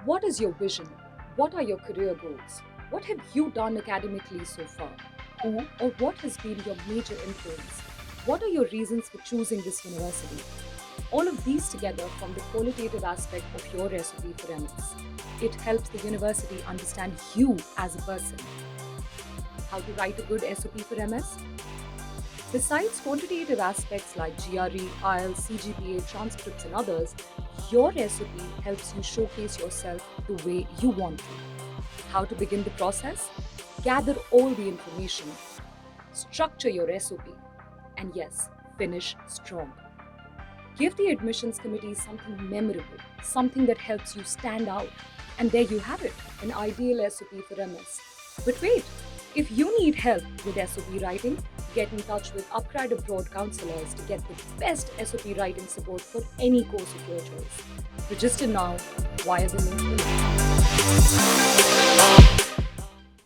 What is your vision? What are your career goals? What have you done academically so far? Who or what has been your major influence? What are your reasons for choosing this university? All of these together form the qualitative aspect of your SOP for MS. It helps the university understand you as a person. How to write a good SOP for MS? Besides quantitative aspects like GRE, IELTS, CGPA, transcripts, and others, your SOP helps you showcase yourself the way you want to. How to begin the process? Gather all the information, structure your SOP, and yes, finish strong. Give the admissions committee something memorable, something that helps you stand out. And there you have it, an ideal SOP for MS. But wait, if you need help with SOP writing, get in touch with upGrad Abroad counselors to get the best SOP writing support for any course of your choice. Register now via the link below.